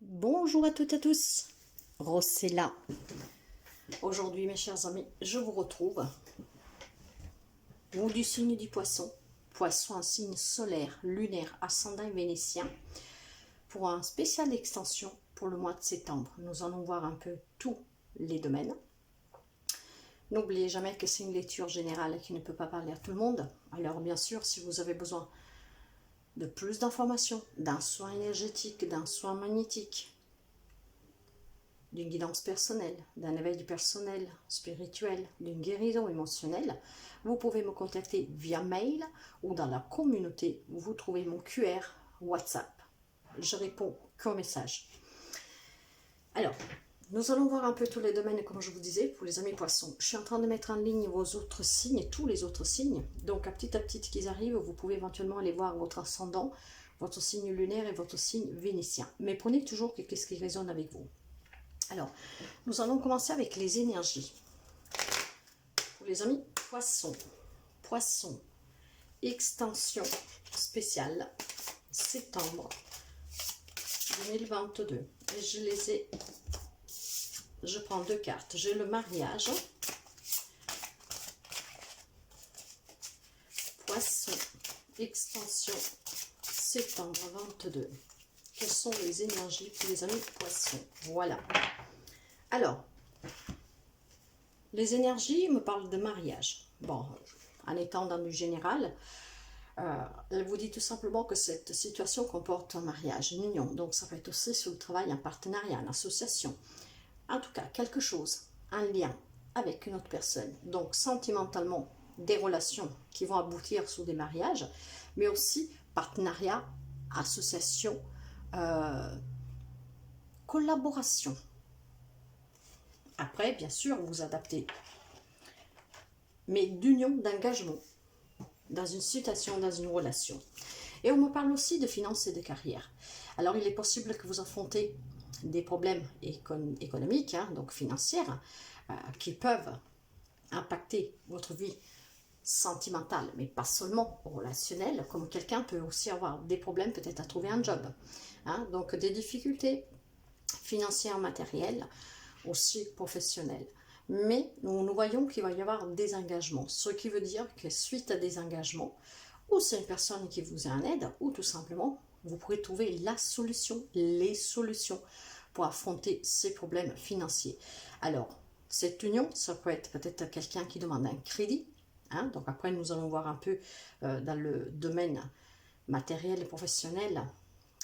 Bonjour à toutes et à tous, Rossella. Aujourd'hui mes chers amis, je vous retrouve vous du signe du poisson, poisson un signe solaire, lunaire, ascendant vénitien, pour un spécial extension pour le mois de septembre. Nous allons voir un peu tous les domaines. N'oubliez jamais que c'est une lecture générale qui ne peut pas parler à tout le monde. Alors bien sûr, si vous avez besoin de plus d'informations, d'un soin énergétique, d'un soin magnétique, d'une guidance personnelle, d'un éveil personnel, spirituel, d'une guérison émotionnelle, vous pouvez me contacter via mail ou dans la communauté où vous trouvez mon QR WhatsApp. Je réponds qu'aux messages. Alors, nous allons voir un peu tous les domaines, comme je vous disais, pour les amis poissons. Je suis en train de mettre en ligne vos autres signes, tous les autres signes. Donc, à petit qu'ils arrivent, vous pouvez éventuellement aller voir votre ascendant, votre signe lunaire et votre signe vénitien. Mais prenez toujours qu'est-ce qui résonne avec vous. Alors, nous allons commencer avec les énergies. Pour les amis poissons, poissons, extension spéciale, septembre 2022. Et je les ai... Je prends deux cartes. J'ai le mariage, poisson, extension, septembre 22. Quelles sont les énergies pour les amis poissons? Voilà. Alors, les énergies me parlent de mariage. Bon, en étant dans le général, elle vous dit tout simplement que cette situation comporte un mariage, une union. Donc, ça peut être aussi sur le travail, un partenariat, une association. En tout cas, quelque chose, un lien avec une autre personne. Donc, sentimentalement, des relations qui vont aboutir sur des mariages, mais aussi partenariat, association, collaboration. Après, bien sûr, vous adaptez. Mais d'union, d'engagement dans une situation, dans une relation. Et on me parle aussi de finances et de carrière. Alors, il est possible que vous affrontez des problèmes économiques, donc financiers, qui peuvent impacter votre vie sentimentale, mais pas seulement relationnelle, comme quelqu'un peut aussi avoir des problèmes peut-être à trouver un job. Donc des difficultés financières, matérielles, aussi professionnelles. Mais nous voyons qu'il va y avoir des engagements, ce qui veut dire que suite à des engagements, ou c'est une personne qui vous est en aide, ou tout simplement, vous pourrez trouver la solution, les solutions pour affronter ces problèmes financiers. Alors, cette union, ça peut être peut-être quelqu'un qui demande un crédit. Donc après, nous allons voir un peu dans le domaine matériel et professionnel,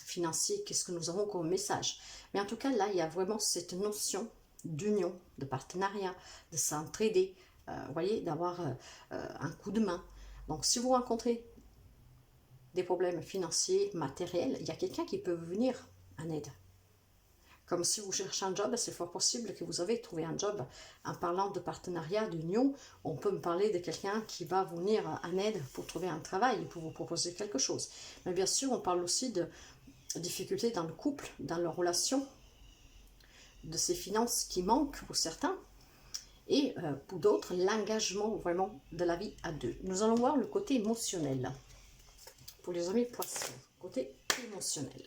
financier, qu'est-ce que nous avons comme message. Mais en tout cas, là, il y a vraiment cette notion d'union, de partenariat, de s'entraider, vous voyez, d'avoir un coup de main. Donc, si vous rencontrez des problèmes financiers, matériels, il y a quelqu'un qui peut venir en aide. Comme si vous cherchez un job, c'est fort possible que vous avez trouvé un job. En parlant de partenariat, d'union, on peut me parler de quelqu'un qui va venir en aide pour trouver un travail, pour vous proposer quelque chose. Mais bien sûr, on parle aussi de difficultés dans le couple, dans leur relation, de ces finances qui manquent pour certains, et pour d'autres, l'engagement vraiment de la vie à deux. Nous allons voir le côté émotionnel. Pour les amis poissons, côté émotionnel.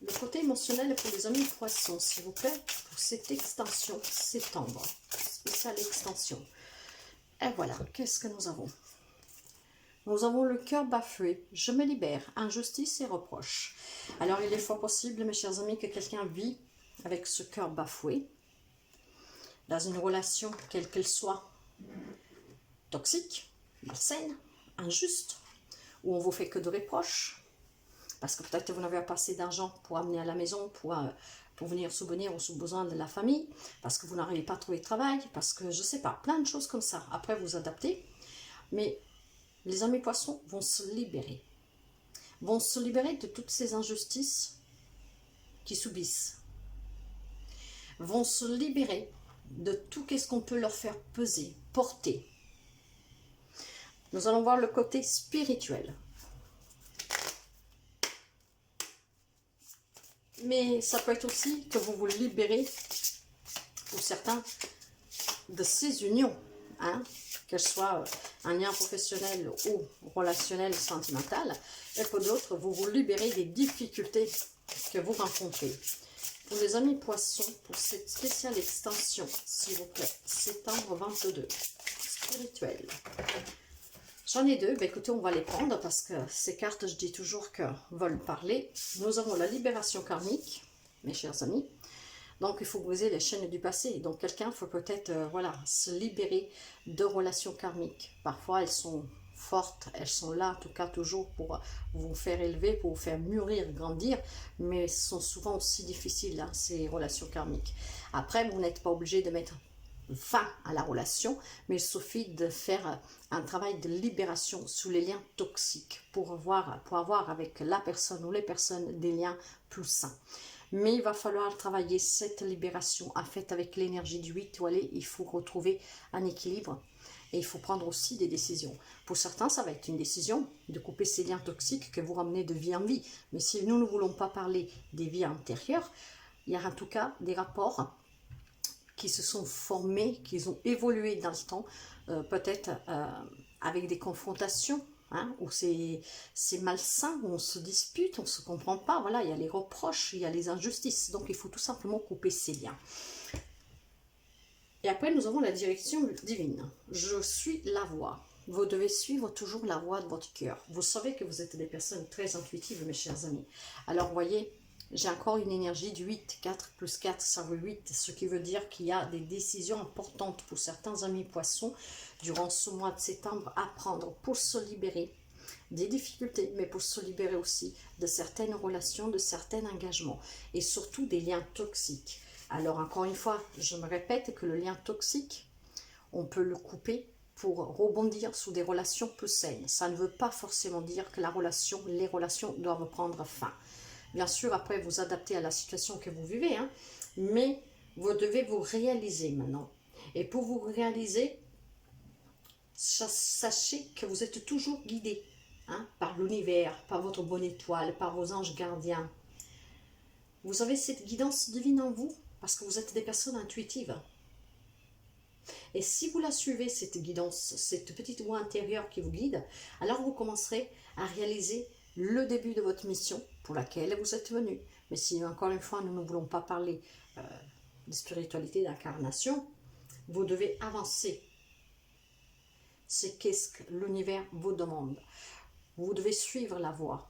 Le côté émotionnel pour les amis poissons, s'il vous plaît, pour cette extension septembre, spéciale extension. Et voilà, qu'est-ce que nous avons? Nous avons le cœur bafoué, je me libère, injustice et reproche. Alors, il est fort possible, mes chers amis, que quelqu'un vit avec ce cœur bafoué, dans une relation, quelle qu'elle soit, toxique, malsaine, injuste, où on vous fait que de reproches, parce que peut-être vous n'avez pas assez d'argent pour amener à la maison, pour venir subvenir aux besoins de la famille, parce que vous n'arrivez pas à trouver de travail, parce que, je ne sais pas, plein de choses comme ça. Après, vous adaptez. Mais les amis poissons vont se libérer de toutes ces injustices qu'ils subissent. Vont se libérer de tout ce qu'on peut leur faire peser, porter. Nous allons voir le côté spirituel. Mais ça peut être aussi que vous vous libérez, pour certains, de ces unions, qu'elles soient un lien professionnel ou relationnel, sentimental. Et pour d'autres, vous vous libérez des difficultés que vous rencontrez. Pour les amis poissons, pour cette spéciale extension, s'il vous plaît, septembre 22, spirituel. J'en ai deux, ben écoutez, on va les prendre parce que ces cartes, je dis toujours que veulent parler. Nous avons la libération karmique, mes chers amis. Donc, il faut briser les chaînes du passé. Donc, quelqu'un faut peut-être, voilà, se libérer de relations karmiques. Parfois, elles sont fortes, elles sont là, en tout cas, toujours pour vous faire élever, pour vous faire mûrir, grandir. Mais elles sont souvent aussi difficiles, hein, ces relations karmiques. Après, vous n'êtes pas obligé de mettre fin à la relation, mais il suffit de faire un travail de libération sous les liens toxiques pour avoir avec la personne ou les personnes des liens plus sains. Mais il va falloir travailler cette libération en fait avec l'énergie du 8 étoilé. Il faut retrouver un équilibre et il faut prendre aussi des décisions. Pour certains, ça va être une décision de couper ces liens toxiques que vous ramenez de vie en vie. Mais si nous ne voulons pas parler des vies antérieures, il y a en tout cas des rapports qui se sont formés, qui ont évolué dans le temps, peut-être avec des confrontations, hein, où c'est malsain, où on se dispute, on ne se comprend pas, voilà, il y a les reproches, il y a les injustices, donc il faut tout simplement couper ces liens. Et après, nous avons la direction divine. Je suis la voie. Vous devez suivre toujours la voie de votre cœur. Vous savez que vous êtes des personnes très intuitives, mes chers amis. Alors, voyez, j'ai encore une énergie du 8, 4 plus 4, ça veut 8, ce qui veut dire qu'il y a des décisions importantes pour certains amis poissons durant ce mois de septembre à prendre pour se libérer des difficultés, mais pour se libérer aussi de certaines relations, de certains engagements et surtout des liens toxiques. Alors encore une fois, je me répète que le lien toxique, on peut le couper pour rebondir sous des relations plus saines. Ça ne veut pas forcément dire que les relations doivent prendre fin. Bien sûr, après, vous adaptez à la situation que vous vivez, hein, mais vous devez vous réaliser maintenant. Et pour vous réaliser, sachez que vous êtes toujours guidé, hein, par l'univers, par votre bonne étoile, par vos anges gardiens. Vous avez cette guidance divine en vous, parce que vous êtes des personnes intuitives. Et si vous la suivez, cette guidance, cette petite voix intérieure qui vous guide, alors vous commencerez à réaliser le début de votre mission pour laquelle vous êtes venu. Mais si, encore une fois, nous ne voulons pas parler de spiritualité, d'incarnation, vous devez avancer. C'est qu'est-ce que l'univers vous demande. Vous devez suivre la voie.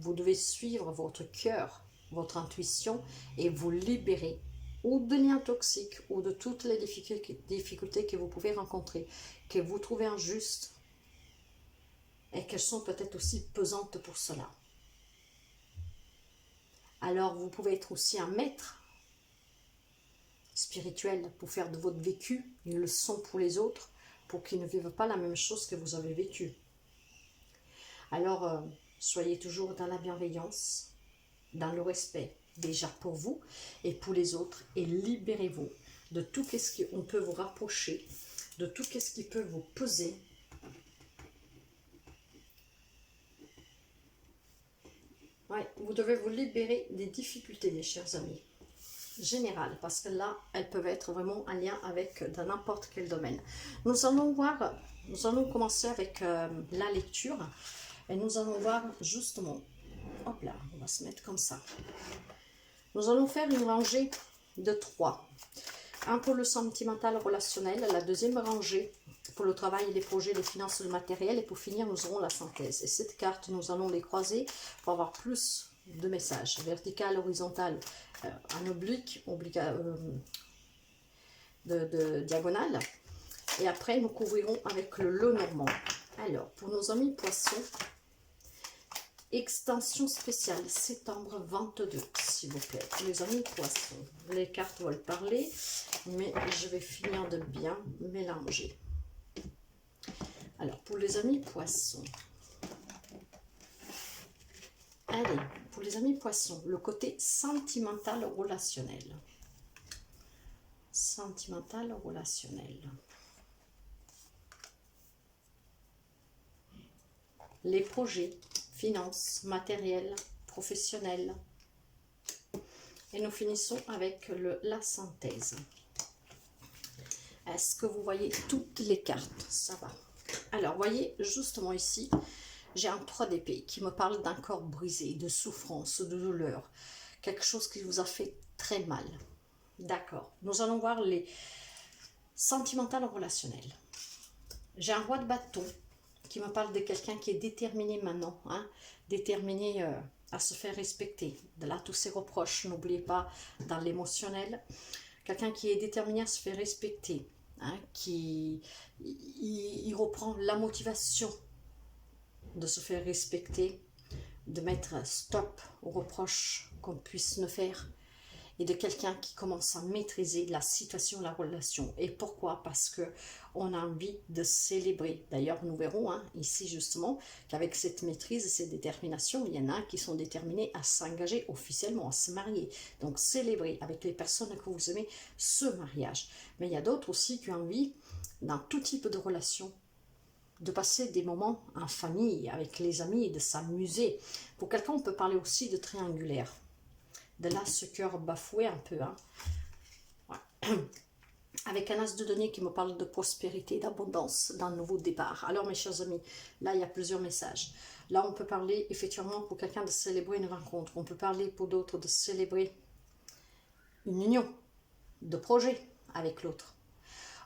Vous devez suivre votre cœur, votre intuition et vous libérer ou de liens toxiques ou de toutes les difficultés que vous pouvez rencontrer, que vous trouvez injustes et qu'elles sont peut-être aussi pesantes pour cela. Alors vous pouvez être aussi un maître spirituel pour faire de votre vécu une leçon pour les autres, pour qu'ils ne vivent pas la même chose que vous avez vécu. Alors soyez toujours dans la bienveillance, dans le respect, déjà pour vous et pour les autres, et libérez-vous de tout ce qu'on peut vous rapprocher, de tout ce qui peut vous peser. Ouais, vous devez vous libérer des difficultés, mes chers amis, générales, parce que là, elles peuvent être vraiment en lien avec n'importe quel domaine. Nous allons commencer avec la lecture, et nous allons voir justement, hop là, on va se mettre comme ça. Nous allons faire une rangée de 3. Un pour le sentimental relationnel, la deuxième rangée pour le travail, les projets, les finances, le matériel. Et pour finir, nous aurons la synthèse. Et cette carte, nous allons les croiser pour avoir plus de messages. Vertical, horizontal, en oblique, de diagonale. Et après, nous couvrirons avec le Lenormand. Alors, pour nos amis poissons, extension spéciale, septembre 22, s'il vous plaît. Les amis poissons, les cartes veulent parler, mais je vais finir de bien mélanger. Alors, pour les amis poissons, allez, pour les amis poissons, le côté sentimental relationnel. Sentimental relationnel. Les projets, finances, matériel, professionnel. Et nous finissons avec la synthèse. Est-ce que vous voyez toutes les cartes? Ça va. Alors, voyez, justement ici, J'ai un 3 d'épée qui me parle d'un corps brisé, de souffrance, de douleur. Quelque chose qui vous a fait très mal. D'accord. Nous allons voir les sentimentales relationnelles. J'ai un roi de bâton qui me parle de quelqu'un qui est déterminé maintenant, hein, déterminé à se faire respecter. De là, tous ses reproches, n'oubliez pas, dans l'émotionnel. Quelqu'un qui est déterminé à se faire respecter, hein, il reprend la motivation de se faire respecter, de mettre stop aux reproches qu'on puisse nous faire, et de quelqu'un qui commence à maîtriser la situation, la relation. Et pourquoi? Parce que on a envie de célébrer. D'ailleurs, nous verrons ici justement qu'avec cette maîtrise, cette détermination, il y en a qui sont déterminés à s'engager officiellement, à se marier. Donc célébrer avec les personnes que vous aimez ce mariage. Mais il y a d'autres aussi qui ont envie, dans tout type de relation, de passer des moments en famille, avec les amis, de s'amuser. Pour quelqu'un, on peut parler aussi de triangulaire. De là, ce cœur bafoué un peu. Hein. Ouais. Avec un as de denier qui me parle de prospérité, d'abondance, d'un nouveau départ. Alors, mes chers amis, là, il y a plusieurs messages. Là, on peut parler, effectivement, pour quelqu'un de célébrer une rencontre. On peut parler pour d'autres de célébrer une union, de projet avec l'autre.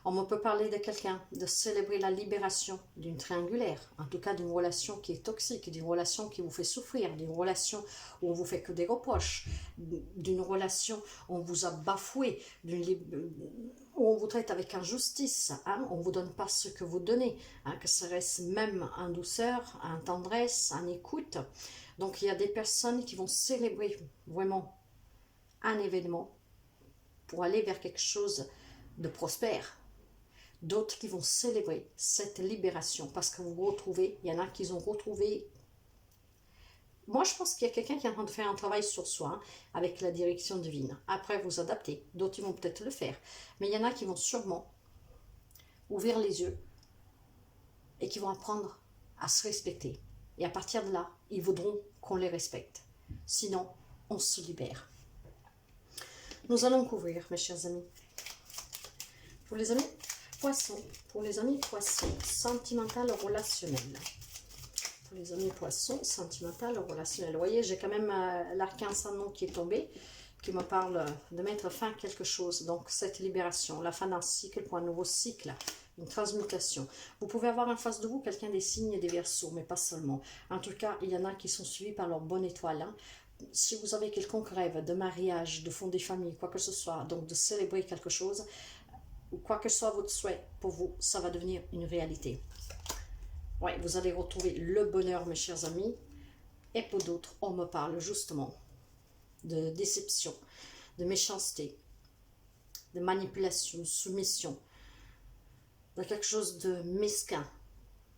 On me peut parler de quelqu'un, de célébrer la libération d'une triangulaire, en tout cas d'une relation qui est toxique, d'une relation qui vous fait souffrir, d'une relation où on vous fait que des reproches, d'une relation où on vous a bafoué, où on vous traite avec injustice, hein, on ne vous donne pas ce que vous donnez, hein, que ça reste même en douceur, en tendresse, en écoute. Donc il y a des personnes qui vont célébrer vraiment un événement pour aller vers quelque chose de prospère. D'autres qui vont célébrer cette libération parce que vous retrouvez, il y en a qui ont retrouvé. Moi, je pense qu'il y a quelqu'un qui est en train de faire un travail sur soi avec la direction divine. Après, vous adaptez. D'autres vont peut-être le faire. Mais il y en a qui vont sûrement ouvrir les yeux et qui vont apprendre à se respecter. Et à partir de là, ils voudront qu'on les respecte. Sinon, on se libère. Nous allons couvrir, mes chers amis. Pour les amis Poissons, pour les amis poissons, sentimental, relationnel. Pour les amis poissons, sentimental, relationnel. Vous voyez, j'ai quand même l'arcane sans nom qui est tombé, qui me parle de mettre fin à quelque chose. Donc, cette libération, la fin d'un cycle pour un nouveau cycle, une transmutation. Vous pouvez avoir en face de vous quelqu'un des signes des Verseaux, mais pas seulement. En tout cas, il y en a qui sont suivis par leur bonne étoile. Hein. Si vous avez quelconque rêve de mariage, de fonder famille, quoi que ce soit, donc de célébrer quelque chose, ou quoi que soit votre souhait pour vous, ça va devenir une réalité. Oui, vous allez retrouver le bonheur, mes chers amis. Et pour d'autres, on me parle justement de déception, de méchanceté, de manipulation, de soumission, de quelque chose de mesquin.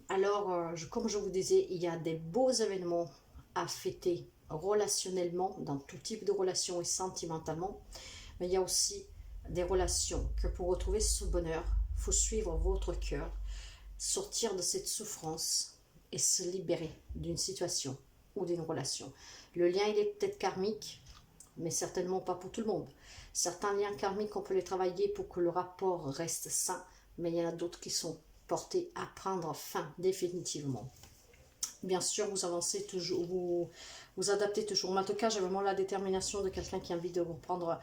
Alors, comme je vous disais, il y a des beaux événements à fêter relationnellement, dans tout type de relations et sentimentalement, mais il y a aussi des relations que pour retrouver ce bonheur, il faut suivre votre cœur, sortir de cette souffrance et se libérer d'une situation ou d'une relation. Le lien, il est peut-être karmique, mais certainement pas pour tout le monde. Certains liens karmiques, on peut les travailler pour que le rapport reste sain, mais il y en a d'autres qui sont portés à prendre fin définitivement. Bien sûr, vous avancez toujours, vous adaptez toujours. Mais en tout cas, j'ai vraiment la détermination de quelqu'un qui a envie de reprendre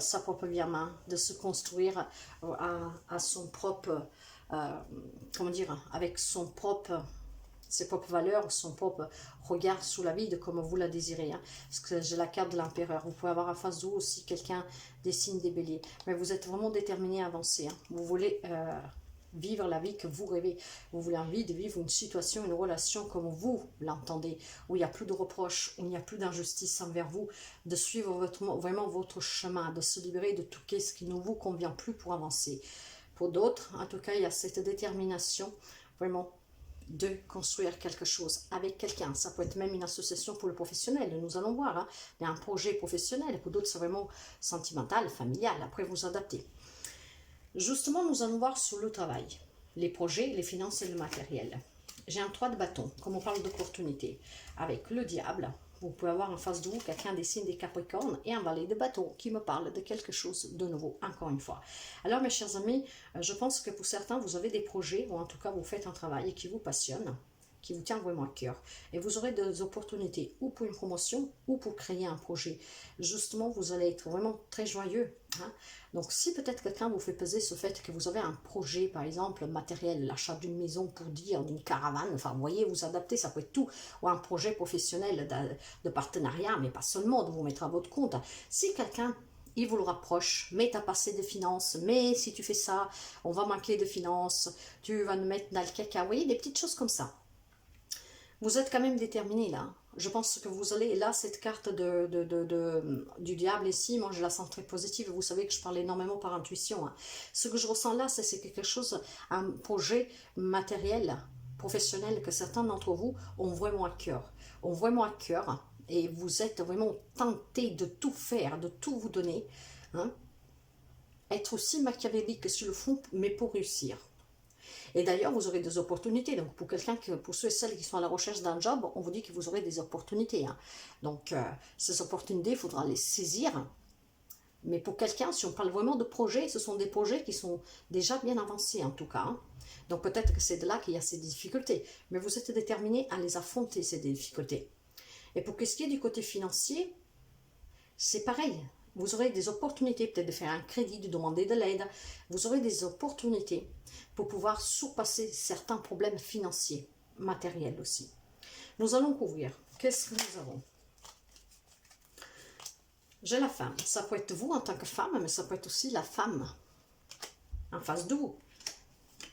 sa propre vie en main, de se construire à son propre, comment dire, avec ses propres valeurs, son propre regard sur la vie, de comme vous la désirez. Hein. Parce que j'ai la carte de l'empereur. Vous pouvez avoir en face de vous aussi quelqu'un des signes des béliers. Mais vous êtes vraiment déterminé à avancer. Hein. Vous voulez vivre la vie que vous rêvez. Vous voulez envie de vivre une situation, une relation comme vous l'entendez, où il n'y a plus de reproches, où il n'y a plus d'injustice envers vous, de suivre vraiment votre chemin, de se libérer de tout ce qui ne vous convient plus pour avancer. Pour d'autres, en tout cas, il y a cette détermination vraiment de construire quelque chose avec quelqu'un. Ça peut être même une association pour le professionnel, nous allons voir. Hein. Il y a un projet professionnel, pour d'autres c'est vraiment sentimental, familial, après vous adaptez. Justement, nous allons voir sur le travail, les projets, les finances et le matériel. J'ai un 3 de bâton, comme on parle d'opportunité, avec le diable. Vous pouvez avoir en face de vous quelqu'un des signes des Capricornes et un valet de bâton qui me parle de quelque chose de nouveau, encore une fois. Alors, mes chers amis, je pense que pour certains, vous avez des projets, ou en tout cas, vous faites un travail qui vous passionne, qui vous tient vraiment à cœur. Et vous aurez des opportunités ou pour une promotion ou pour créer un projet. Justement, vous allez être vraiment très joyeux. Hein. Donc, si peut-être quelqu'un vous fait peser ce fait que vous avez un projet, par exemple, matériel, l'achat d'une maison pour dire, d'une caravane, enfin, vous voyez, vous adaptez, ça peut être tout, ou un projet professionnel de partenariat, mais pas seulement, de vous mettre à votre compte. Si quelqu'un il vous le rapproche, mais tu n'as pas assez de finances, mais si tu fais ça, on va manquer de finances, tu vas nous mettre dans le caca, vous voyez, des petites choses comme ça. Vous êtes quand même déterminé là. Je pense que vous allez, là, cette carte du diable ici, moi je la sens très positive. Vous savez que je parle énormément par intuition. Hein. Ce que je ressens là, c'est quelque chose, un projet matériel, professionnel, que certains d'entre vous ont vraiment à cœur. Ont vraiment à cœur. Et vous êtes vraiment tenté de tout faire, de tout vous donner. Hein. Être aussi machiavélique sur le fond, mais pour réussir. Et d'ailleurs, vous aurez des opportunités. Donc, pour pour ceux et celles qui sont à la recherche d'un job, on vous dit que vous aurez des opportunités. Hein. Donc, ces opportunités, il faudra les saisir. Mais pour quelqu'un, si on parle vraiment de projets, ce sont des projets qui sont déjà bien avancés en tout cas. Hein. Donc, peut-être que c'est de là qu'il y a ces difficultés. Mais vous êtes déterminé à les affronter, ces difficultés. Et pour ce qui est du côté financier, c'est pareil. Vous aurez des opportunités peut-être de faire un crédit, de demander de l'aide. Vous aurez des opportunités pour pouvoir surpasser certains problèmes financiers, matériels aussi. Nous allons couvrir. Qu'est-ce que nous avons? J'ai la femme. Ça peut être vous en tant que femme, mais ça peut être aussi la femme en face de vous.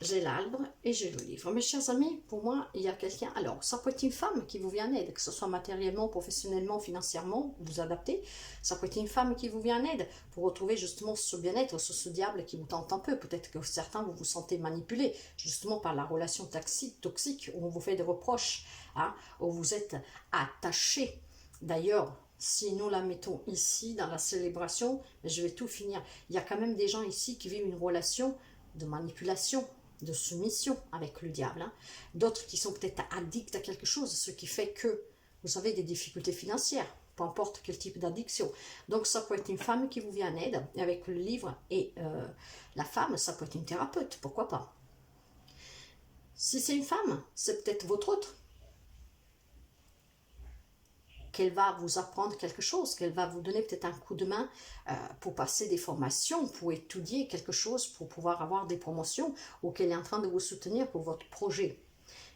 J'ai l'arbre et j'ai le livre. Mes chers amis, pour moi, il y a quelqu'un... Alors, ça peut être une femme qui vous vient en aide, que ce soit matériellement, professionnellement, financièrement, vous adaptez. Ça peut être une femme qui vous vient en aide pour retrouver justement ce bien-être, ce diable qui vous tente un peu. Peut-être que certains, vous vous sentez manipulé, justement par la relation toxique, où on vous fait des reproches, hein, où vous êtes attaché. D'ailleurs, si nous la mettons ici, dans la célébration, je vais tout finir. Il y a quand même des gens ici qui vivent une relation de manipulation, de soumission avec le diable. Hein. D'autres qui sont peut-être addicts à quelque chose, ce qui fait que vous avez des difficultés financières, peu importe quel type d'addiction. Donc ça peut être une femme qui vous vient en aide avec le livre et la femme, ça peut être une thérapeute, pourquoi pas. Si c'est une femme, c'est peut-être votre autre. Qu'elle va vous apprendre quelque chose, qu'elle va vous donner peut-être un coup de main pour passer des formations, pour étudier quelque chose, pour pouvoir avoir des promotions, ou qu'elle est en train de vous soutenir pour votre projet.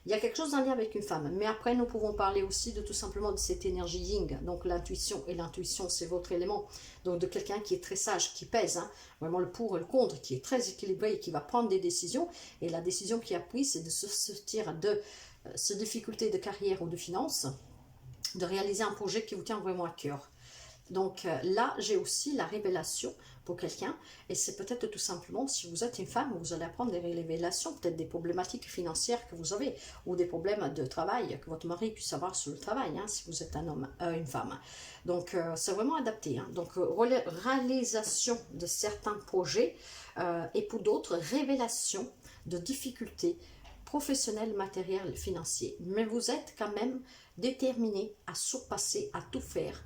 Il y a quelque chose en lien avec une femme, mais après nous pouvons parler aussi de tout simplement de cette énergie yin, donc l'intuition, et l'intuition c'est votre élément, donc de quelqu'un qui est très sage, qui pèse, hein, vraiment le pour et le contre, qui est très équilibré et qui va prendre des décisions, et la décision qu'il a prise c'est de se sortir de ces difficultés de carrière ou de finances, de réaliser un projet qui vous tient vraiment à cœur. Donc là, j'ai aussi la révélation pour quelqu'un, et c'est peut-être tout simplement, si vous êtes une femme, vous allez apprendre des révélations, peut-être des problématiques financières que vous avez, ou des problèmes de travail, que votre mari puisse avoir sur le travail, hein, si vous êtes un homme, une femme. Donc c'est vraiment adapté. Hein. Donc réalisation de certains projets, et pour d'autres, révélation de difficultés professionnelles, matérielles, financières. Mais vous êtes quand même déterminé à surpasser, à tout faire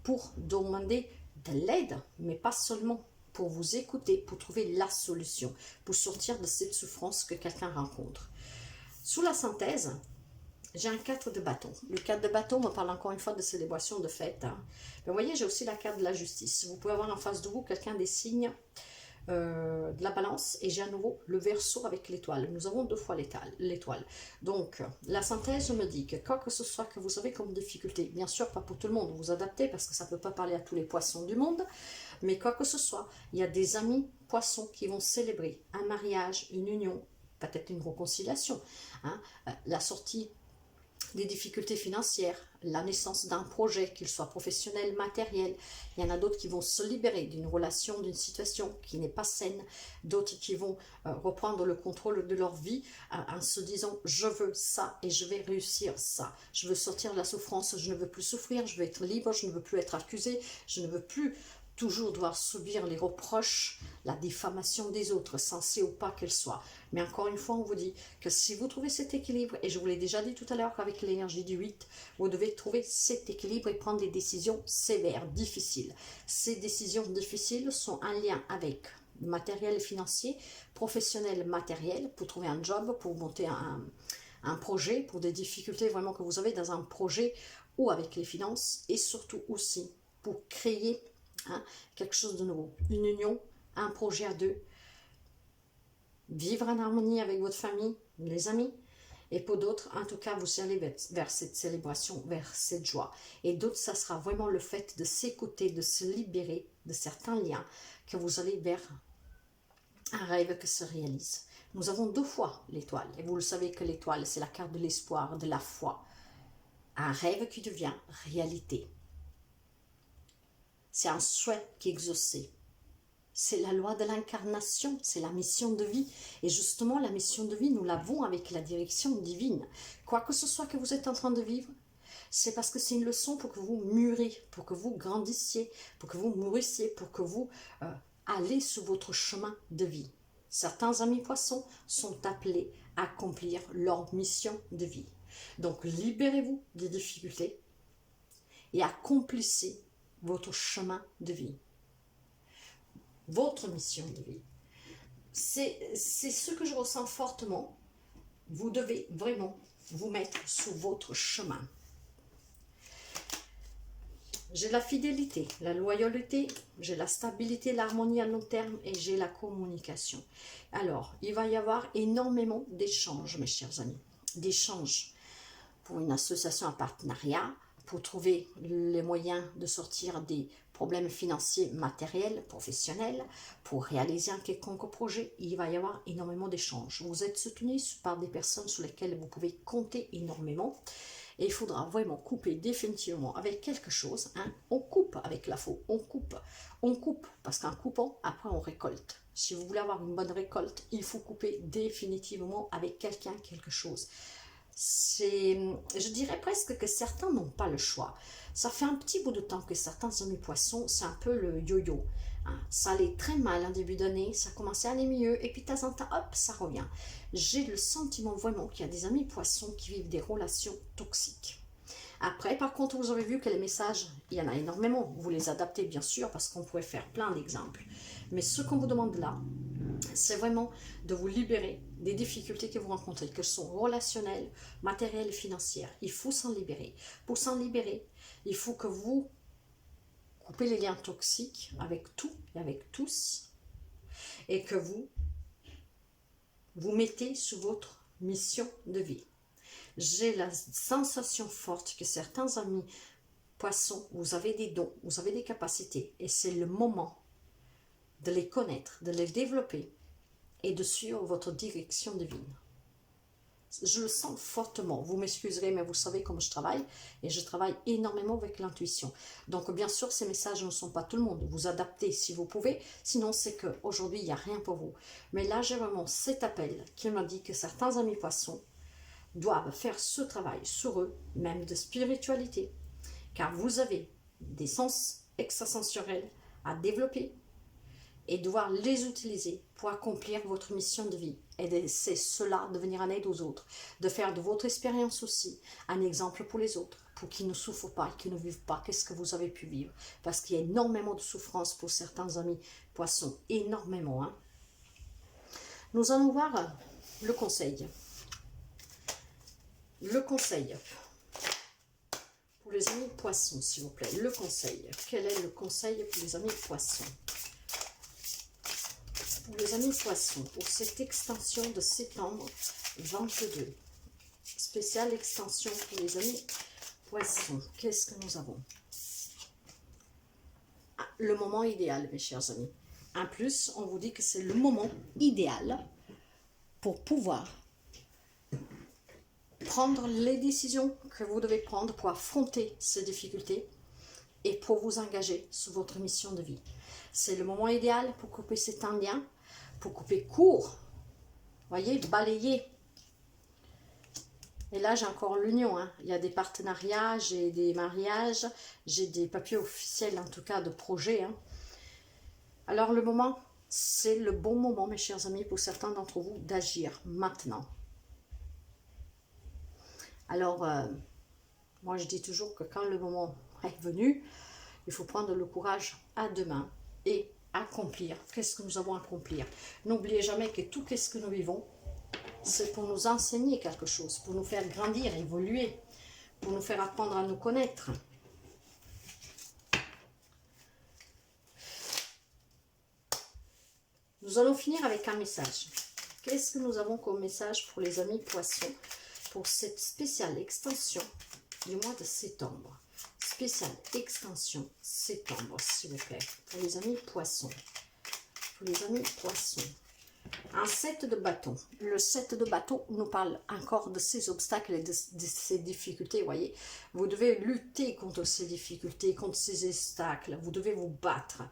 pour demander de l'aide, mais pas seulement, pour vous écouter, pour trouver la solution, pour sortir de cette souffrance que quelqu'un rencontre. Sous la synthèse, j'ai un 4 de bâton. Le 4 de bâton me parle encore une fois de célébration, de fête. Hein. Mais vous voyez, j'ai aussi la carte de la justice. Vous pouvez avoir en face de vous quelqu'un des signes de la balance, et j'ai à nouveau le verseau avec l'étoile. Nous avons 2 fois l'étoile. Donc la synthèse me dit que quoi que ce soit que vous avez comme difficulté, bien sûr pas pour tout le monde, vous adaptez parce que ça ne peut pas parler à tous les poissons du monde, mais quoi que ce soit, il y a des amis poissons qui vont célébrer un mariage, une union, peut-être une réconciliation, hein, la sortie des difficultés financières, la naissance d'un projet, qu'il soit professionnel, matériel. Il y en a d'autres qui vont se libérer d'une relation, d'une situation qui n'est pas saine, d'autres qui vont reprendre le contrôle de leur vie en se disant « je veux ça et je vais réussir ça, je veux sortir de la souffrance, je ne veux plus souffrir, je veux être libre, je ne veux plus être accusé, je ne veux plus toujours devoir subir les reproches, la diffamation des autres, censée ou pas qu'elle soit. » Mais encore une fois, on vous dit que si vous trouvez cet équilibre, et je vous l'ai déjà dit tout à l'heure qu'avec l'énergie du 8, vous devez trouver cet équilibre et prendre des décisions sévères, difficiles. Ces décisions difficiles sont en lien avec matériel et financier, professionnel, matériel, pour trouver un job, pour monter un projet, pour des difficultés vraiment que vous avez dans un projet ou avec les finances, et surtout aussi pour créer quelque chose de nouveau, une union, un projet à deux, vivre en harmonie avec votre famille, les amis, et pour d'autres, en tout cas, vous allez vers cette célébration, vers cette joie. Et d'autres, ça sera vraiment le fait de s'écouter, de se libérer de certains liens, que vous allez vers un rêve qui se réalise. Nous avons 2 fois l'étoile, et vous le savez que l'étoile, c'est la carte de l'espoir, de la foi. Un rêve qui devient réalité. C'est un souhait qui est exaucé. C'est la loi de l'incarnation, c'est la mission de vie. Et justement, la mission de vie, nous l'avons avec la direction divine. Quoi que ce soit que vous êtes en train de vivre, c'est parce que c'est une leçon pour que vous mûriez, pour que vous grandissiez, pour que vous mûrissiez, pour que vous allez sur votre chemin de vie. Certains amis poissons sont appelés à accomplir leur mission de vie. Donc, libérez-vous des difficultés et accomplissez votre chemin de vie. Votre mission de vie. C'est ce que je ressens fortement. Vous devez vraiment vous mettre sur votre chemin. J'ai la fidélité, la loyauté, j'ai la stabilité, l'harmonie à long terme et j'ai la communication. Alors, il va y avoir énormément d'échanges, mes chers amis. D'échanges pour une association, un partenariat, pour trouver les moyens de sortir des problèmes financiers, matériels, professionnels, pour réaliser un quelconque projet. Il va y avoir énormément d'échanges. Vous êtes soutenus par des personnes sur lesquelles vous pouvez compter énormément. Et il faudra vraiment couper définitivement avec quelque chose. On coupe avec la faux, on coupe, parce qu'en coupant, après on récolte. Si vous voulez avoir une bonne récolte, il faut couper définitivement avec quelqu'un quelque chose. Je dirais presque que certains n'ont pas le choix. Ça fait un petit bout de temps que certains amis poissons, c'est un peu le yo-yo. Ça allait très mal en début d'année, ça commençait à aller mieux, et puis de temps en temps, hop, ça revient. J'ai le sentiment vraiment qu'il y a des amis poissons qui vivent des relations toxiques. Après, par contre, vous aurez vu que les messages, il y en a énormément. Vous les adaptez, bien sûr, parce qu'on pourrait faire plein d'exemples. Mais ce qu'on vous demande là, c'est vraiment de vous libérer des difficultés que vous rencontrez, qu'elles sont relationnelles, matérielles et financières. Il faut s'en libérer. Pour s'en libérer, il faut que vous coupez les liens toxiques avec tout et avec tous, et que vous mettez sur votre mission de vie. J'ai la sensation forte que certains amis poissons, vous avez des dons, vous avez des capacités, et c'est le moment de les connaître, de les développer et de suivre votre direction divine. Je le sens fortement. Vous m'excuserez, mais vous savez comment je travaille, et je travaille énormément avec l'intuition. Donc, bien sûr, ces messages ne sont pas tout le monde. Vous adaptez si vous pouvez, sinon c'est qu'aujourd'hui, il n'y a rien pour vous. Mais là, j'ai vraiment cet appel qui m'a dit que certains amis poissons doivent faire ce travail sur eux, même de spiritualité, car vous avez des sens extrasensoriels à développer et devoir les utiliser pour accomplir votre mission de vie. Et c'est cela, de venir en aide aux autres, de faire de votre expérience aussi un exemple pour les autres, pour qu'ils ne souffrent pas, qu'ils ne vivent pas qu'est-ce que vous avez pu vivre. Parce qu'il y a énormément de souffrance pour certains amis poissons, énormément. Nous allons voir le conseil. Le conseil pour les amis poissons, s'il vous plaît. Le conseil. Quel est le conseil pour les amis poissons? Pour les amis poissons, pour cette extension de septembre 22. Spéciale extension pour les amis poissons. Qu'est-ce que nous avons? Le moment idéal, mes chers amis. En plus, on vous dit que c'est le moment idéal pour pouvoir prendre les décisions que vous devez prendre pour affronter ces difficultés et pour vous engager sur votre mission de vie. C'est le moment idéal pour couper cet indien, pour couper court, voyez, balayer. Et là, j'ai encore l'union. Il y a des partenariats, j'ai des mariages, j'ai des papiers officiels, en tout cas de projets. Alors, le moment, c'est le bon moment, mes chers amis, pour certains d'entre vous, d'agir maintenant. Alors, moi, je dis toujours que quand le moment est venu, il faut prendre le courage à deux mains et accomplir. Qu'est-ce que nous avons à accomplir? N'oubliez jamais que tout ce que nous vivons, C'est pour nous enseigner quelque chose, pour nous faire grandir, évoluer, pour nous faire apprendre à nous connaître. Nous allons finir avec un message. Qu'est-ce que nous avons comme message pour les amis poissons pour cette spéciale extension du mois de septembre? Spéciale extension septembre, s'il vous plaît, pour les amis poissons. Pour les amis poissons. Un 7 de bâton. Le 7 de bâton nous parle encore de ces obstacles et de ces difficultés. Vous voyez, vous devez lutter contre ces difficultés, contre ces obstacles. Vous devez vous battre.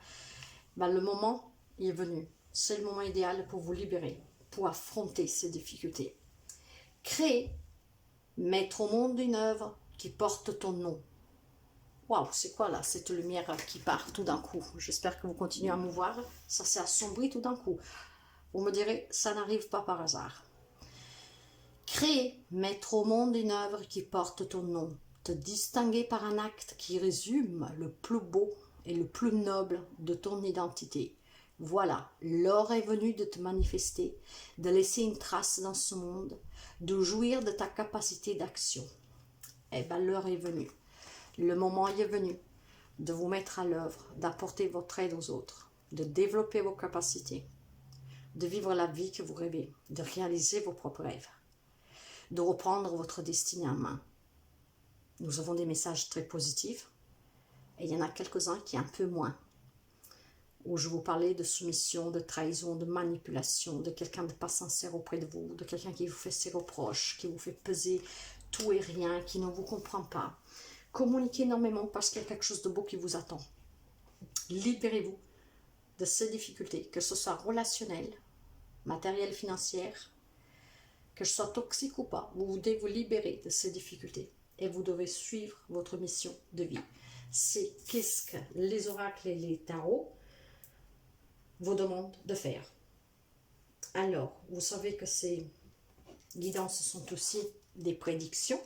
Ben, le moment est venu. C'est le moment idéal pour vous libérer, pour affronter ces difficultés. Créer, mettre au monde une œuvre qui porte ton nom. Waouh, c'est quoi là, cette lumière qui part tout d'un coup? J'espère que vous continuez à me voir. Ça s'est assombri tout d'un coup. Vous me direz, ça n'arrive pas par hasard. Créer, mettre au monde une œuvre qui porte ton nom. Te distinguer par un acte qui résume le plus beau et le plus noble de ton identité. Voilà, l'heure est venue de te manifester, de laisser une trace dans ce monde, de jouir de ta capacité d'action. Eh bien, l'heure est venue. Le moment est venu de vous mettre à l'œuvre, d'apporter votre aide aux autres, de développer vos capacités, de vivre la vie que vous rêvez, de réaliser vos propres rêves, de reprendre votre destinée en main. Nous avons des messages très positifs et il y en a quelques-uns qui un peu moins, où je vous parlais de soumission, de trahison, de manipulation, de quelqu'un de pas sincère auprès de vous, de quelqu'un qui vous fait ses reproches, qui vous fait peser tout et rien, qui ne vous comprend pas. Communiquez énormément parce qu'il y a quelque chose de beau qui vous attend. Libérez-vous de ces difficultés, que ce soit relationnel, matériel, financière, que ce soit toxique ou pas. Vous devez vous libérer de ces difficultés et vous devez suivre votre mission de vie. C'est qu'est-ce que les oracles et les tarots vous demandent de faire. Alors, vous savez que ces guidances sont aussi des prédictions.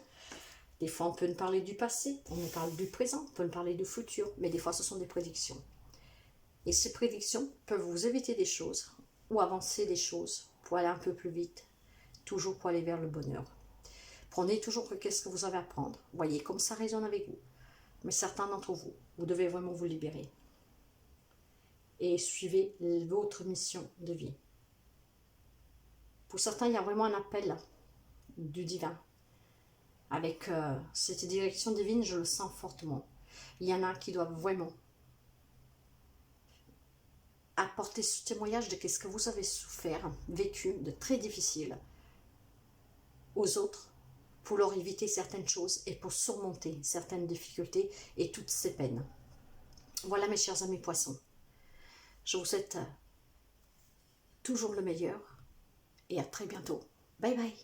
Des fois, on peut nous parler du passé, on nous parle du présent, on peut nous parler du futur, mais des fois, ce sont des prédictions. Et ces prédictions peuvent vous éviter des choses ou avancer des choses pour aller un peu plus vite, toujours pour aller vers le bonheur. Prenez toujours que qu'est-ce que vous avez à prendre. Voyez comme ça résonne avec vous. Mais certains d'entre vous, vous devez vraiment vous libérer. Et suivez votre mission de vie. Pour certains, il y a vraiment un appel du divin. Avec cette direction divine, je le sens fortement. Il y en a qui doivent vraiment apporter ce témoignage de ce que vous avez souffert, vécu, de très difficile aux autres, pour leur éviter certaines choses et pour surmonter certaines difficultés et toutes ces peines. Voilà mes chers amis poissons. Je vous souhaite toujours le meilleur et à très bientôt. Bye bye.